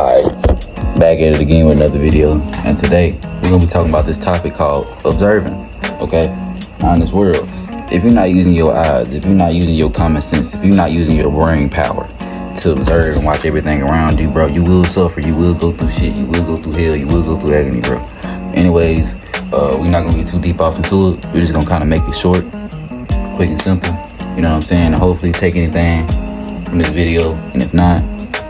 Alright, back at it again with another video, and today we're gonna be talking about this topic called observing. Okay, now in this world, if you're not using your eyes, if you're not using your common sense, if you're not using your brain power to observe and watch everything around you, bro, you will suffer, you will go through shit, you will go through hell, you will go through agony, bro. Anyways, we're not gonna get too deep off into it. We're just gonna kind of make it short, quick and simple, you know what I'm saying, and hopefully take anything from this video, and if not,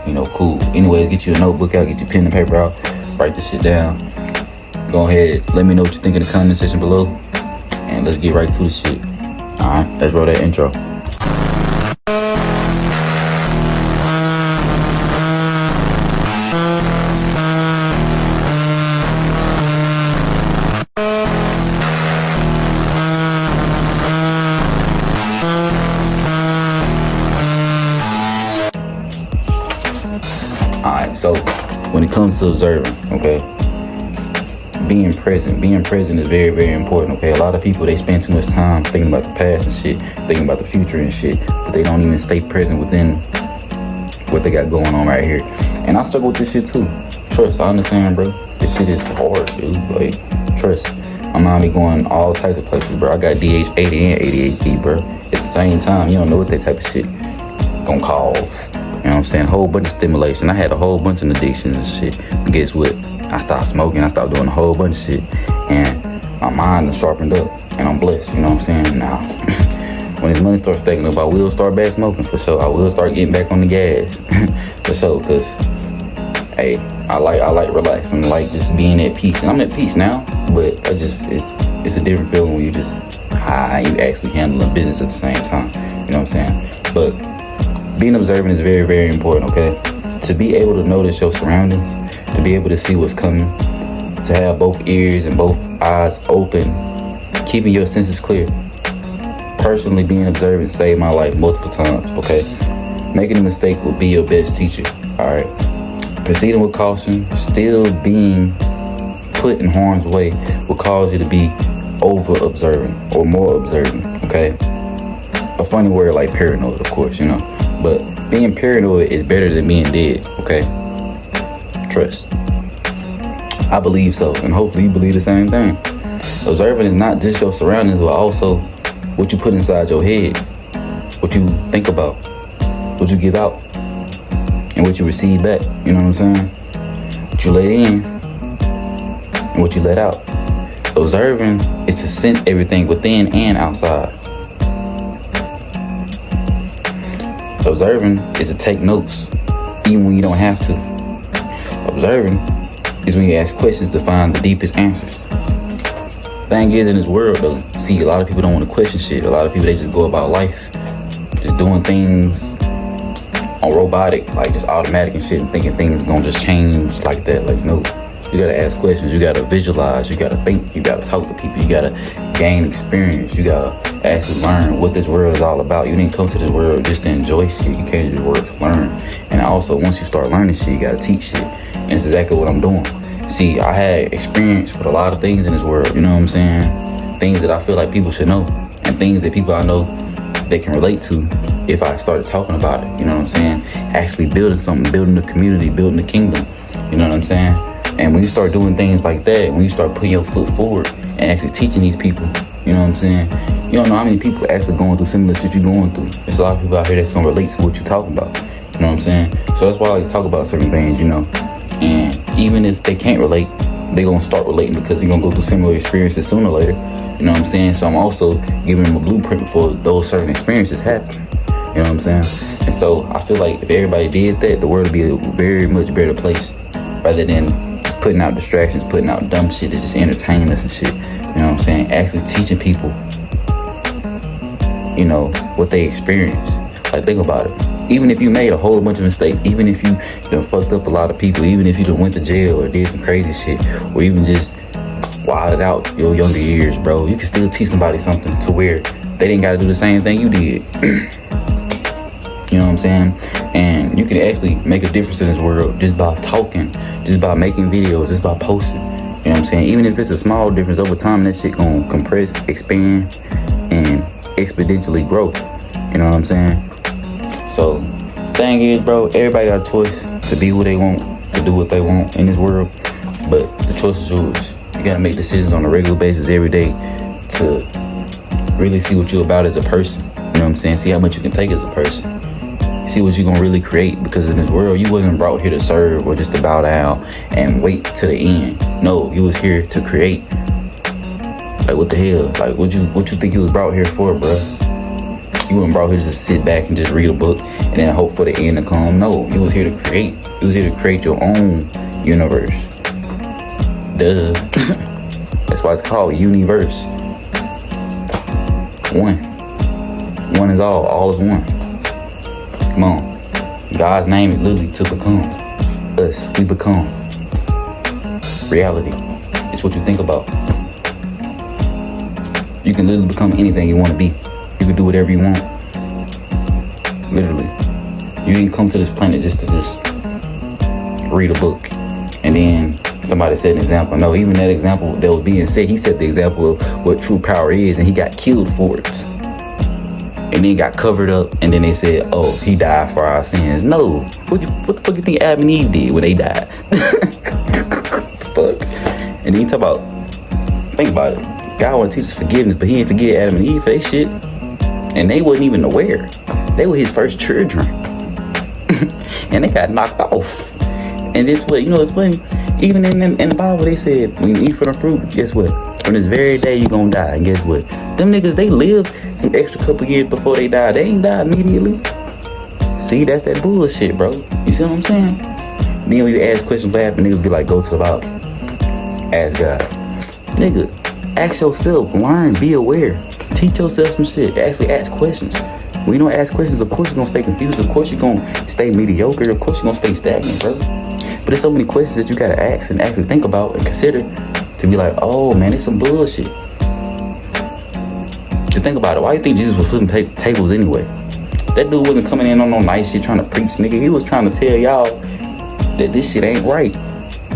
you know, cool. Anyways, get you a notebook out, get your pen and paper out, write this shit down. Go ahead, let me know what you think in the comment section below, and let's get right to the shit. Alright, let's roll that intro. Alright, so when it comes to observing, okay, being present is very, very important, okay? A lot of people, they spend too much time thinking about the past and shit, thinking about the future and shit, but they don't even stay present within what they got going on right here. And I struggle with this shit too. Trust, I understand, bro. This shit is hard, dude. Like, trust. My mind be going all types of places, bro. I got DH80 and ADHD, bro. At the same time, you don't know what that type of shit gonna cause. You know what I'm saying? A whole bunch of stimulation. I had a whole bunch of addictions and shit. But guess what? I stopped smoking. I stopped doing a whole bunch of shit. And my mind is sharpened up. And I'm blessed. You know what I'm saying? Now, when this money starts stacking up, I will start back smoking for sure. I will start getting back on the gas for sure. Because, hey, I like relaxing. I like just being at peace. And I'm at peace now. But it's a different feeling when you just high and you actually handling business at the same time. You know what I'm saying? But being observant is very, very important, okay? To be able to notice your surroundings, to be able to see what's coming, to have both ears and both eyes open, keeping your senses clear. Personally, being observant saved my life multiple times, okay? Making a mistake will be your best teacher, all right? Proceeding with caution, still being put in harm's way will cause you to be over-observant or more observant, okay? A funny word like paranoid, of course, you know? But being paranoid is better than being dead, okay? Trust. I believe so, and hopefully you believe the same thing. Observing is not just your surroundings, but also what you put inside your head, what you think about, what you give out, and what you receive back, you know what I'm saying? What you let in, and what you let out. Observing is to sense everything within and outside. Observing is to take notes, even when you don't have to. Observing is when you ask questions to find the deepest answers. Thing is, in this world though, see, a lot of people don't want to question shit. A lot of people, they just go about life, just doing things on robotic, like just automatic and shit, and thinking things gonna just change like that. Like, no, you gotta ask questions, you gotta visualize, you gotta think, you gotta talk to people, you gotta gain experience, you gotta actually learn what this world is all about. You didn't come to this world just to enjoy shit, you came to this world to learn. And also, once you start learning shit, you gotta teach shit. And it's exactly what I'm doing. See, I had experience with a lot of things in this world, you know what I'm saying? Things that I feel like people should know, and things that people I know they can relate to if I started talking about it, you know what I'm saying? Actually building something, building the community, building the kingdom, you know what I'm saying? And when you start doing things like that, when you start putting your foot forward and actually teaching these people, you know what I'm saying? You don't know how many people actually going through similar shit you're going through. There's a lot of people out here that's gonna relate to what you're talking about. You know what I'm saying? So that's why I like to talk about certain things, you know? And even if they can't relate, they're gonna start relating because they're gonna go through similar experiences sooner or later. You know what I'm saying? So I'm also giving them a blueprint before those certain experiences happen. You know what I'm saying? And so I feel like if everybody did that, the world would be a very much better place rather than putting out distractions, putting out dumb shit that's just entertaining us and shit. You know what I'm saying? Actually teaching people, you know, what they experience. Like, think about it. Even if you made a whole bunch of mistakes, even if you done fucked up a lot of people, even if you done went to jail or did some crazy shit, or even just wilded out your younger years, bro, you can still teach somebody something to where they didn't gotta do the same thing you did. You know what I'm saying? And you can actually make a difference in this world just by talking, just by making videos, just by posting. You know what I'm saying? Even if it's a small difference, over time, that shit gonna compress, expand, and exponentially grow. You know what I'm saying? So, thing is, bro, everybody got a choice to be who they want, to do what they want in this world, but the choice is yours. You gotta make decisions on a regular basis every day to really see what you're about as a person. You know what I'm saying? See how much you can take as a person. See what you're gonna really create, because in this world you wasn't brought here to serve or just to bow down and wait to the end. No, you was here to create. Like, what the hell? Like, what you think you was brought here for, bro? You wasn't brought here to just sit back and just read a book and then hope for the end to come. No, you was here to create. You was here to create your own universe. Duh. That's why it's called universe. One is all is one. Come on. God's name is literally to become. Us, we become. Reality. It's what you think about. You can literally become anything you want to be. You can do whatever you want. Literally. You didn't come to this planet just to read a book and then somebody set an example. No, even that example that was being said, he set the example of what true power is, and he got killed for it. And then got covered up, and then they said, oh, he died for our sins. No. What the fuck you think Adam and Eve did when they died? Fuck. And then you talk about, think about it. God wanted to teach us forgiveness, but he didn't forgive Adam and Eve for their shit. And they wasn't even aware. They were his first children. And they got knocked off. And this what, you know, it's funny. Even in the Bible, they said, when you eat from the fruit, guess what? On this very day, you're gonna die. And guess what? Them niggas, they lived some extra couple years before they died. They ain't died immediately. See, that's that bullshit, bro. You see what I'm saying? Then when you ask questions what happened, niggas be like, go to the Bible. Ask God. Nigga, ask yourself, learn, be aware. Teach yourself some shit. Actually ask questions. When you don't ask questions, of course you're gonna stay confused. Of course you're gonna stay mediocre. Of course you're gonna stay stagnant, bro. But there's so many questions that you gotta ask and actually think about and consider to be like, oh man, it's some bullshit. Just think about it. Why do you think Jesus was flipping tables anyway? That dude wasn't coming in on no nice shit trying to preach, nigga. He was trying to tell y'all that this shit ain't right.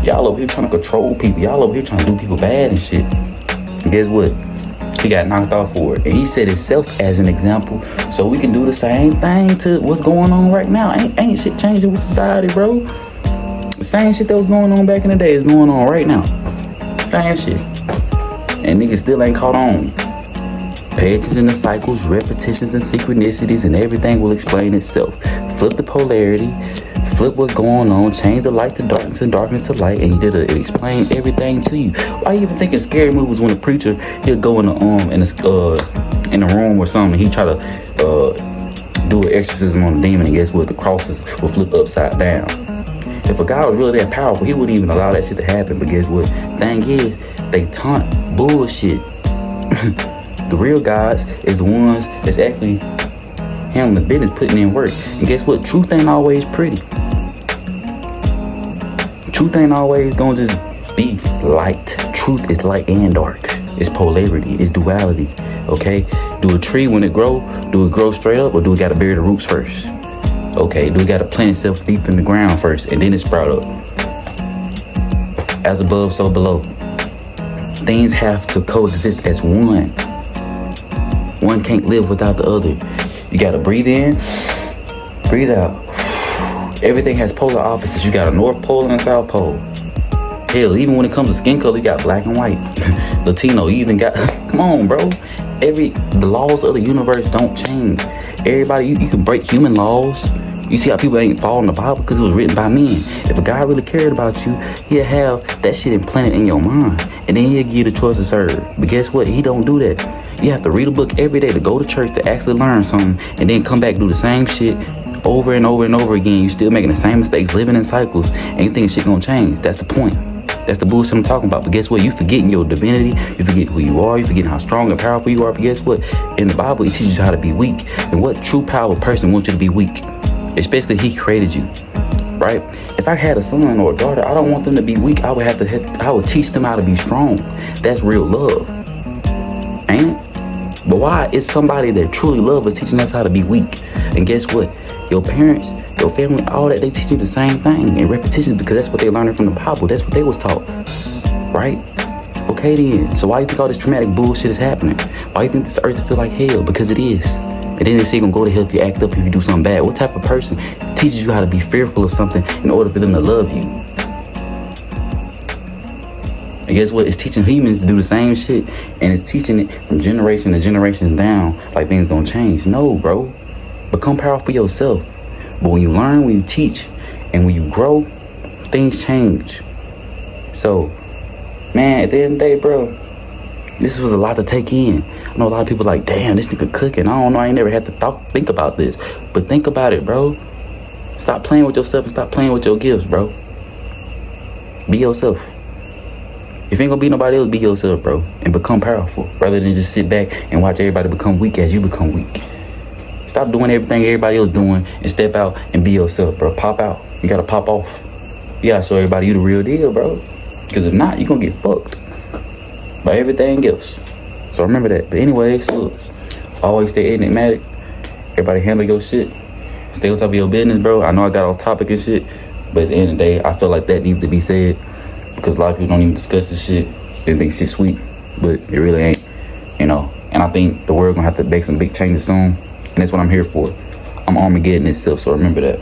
Y'all over here trying to control people. Y'all over here trying to do people bad and shit. And guess what? He got knocked off for it. And he set himself as an example so we can do the same thing to what's going on right now. Ain't shit changing with society, bro. The same shit that was going on back in the day is going on right now. Same shit. And niggas still ain't caught on. Pay attention to cycles, repetitions, and synchronicities, and everything will explain itself. Flip the polarity, flip what's going on, change the light to darkness and darkness to light, and it explain everything to you. Why you even think in scary movies when a preacher, he'll go in the room or something, he try to do an exorcism on a demon, and guess what? The crosses will flip upside down. If a guy was really that powerful, he wouldn't even allow that shit to happen. But guess what? Thing is, they taunt bullshit. The real guys is the ones that's actually handling the business, putting in work. And guess what? Truth ain't always pretty. Truth ain't always gonna just be light. Truth is light and dark. It's polarity. It's duality. Okay? Do a tree when it grow? Do it grow straight up, or do it gotta bury the roots first? Okay, do it gotta plant itself deep in the ground first and then it sprout up? As above, so below. Things have to coexist as one. One can't live without the other. You gotta breathe in, breathe out. Everything has polar opposites. You got a North Pole and a South Pole. Hell, even when it comes to skin color, you got black and white. Latino, you even got, come on, bro. The laws of the universe don't change. Everybody, you can break human laws. You see how people ain't following the Bible because it was written by men. If a guy really cared about you, he'll have that shit implanted in your mind. And then he'll give you the choice to serve. But guess what? He don't do that. You have to read a book every day to go to church to actually learn something. And then come back and do the same shit over and over and over again. You still making the same mistakes, living in cycles. And you think shit gonna change. That's the point. That's the bullshit I'm talking about. But guess what? You forgetting your divinity. You forget who you are. You forgetting how strong and powerful you are. But guess what? In the Bible, it teaches you how to be weak. And what true powerful person wants you to be weak? Especially if he created you, right? If I had a son or a daughter, I don't want them to be weak. I would teach them how to be strong. That's real love, ain't it? But why is somebody that truly loves us teaching us how to be weak? And guess what? Your parents, your family, all that, they teach you the same thing in repetition because that's what they learned from the Bible. That's what they was taught, right? Okay then. So why you think all this traumatic bullshit is happening? Why you think this earth feel like hell? Because it is. And then they say gonna go to hell if you act up, if you do something bad. What type of person teaches you how to be fearful of something in order for them to love you? And guess what? It's teaching humans to do the same shit, and it's teaching it from generation to generations down like things gonna change. No, bro. Become powerful yourself. But when you learn, when you teach, and when you grow, things change. So, man, at the end of the day, bro, this was a lot to take in. I know a lot of people like, damn, this nigga cooking. I don't know, I ain't never had to think about this. But think about it, bro. Stop playing with yourself and stop playing with your gifts, bro. Be yourself. If ain't gonna be nobody else, be yourself, bro. And become powerful. Rather than just sit back and watch everybody become weak as you become weak. Stop doing everything everybody else doing and step out and be yourself, bro. Pop out. You gotta pop off. You gotta show everybody you the real deal, bro. Because if not, you gonna get fucked by everything else. So remember that. But anyways, look, always stay enigmatic. Everybody handle your shit. Stay on top of your business, bro. I know I got off topic and shit, but at the end of the day, I feel like that needs to be said because a lot of people don't even discuss this shit. They think shit's sweet, but it really ain't, you know. And I think the world gonna have to make some big changes soon, and that's what I'm here for. I'm Armageddon itself, so remember that.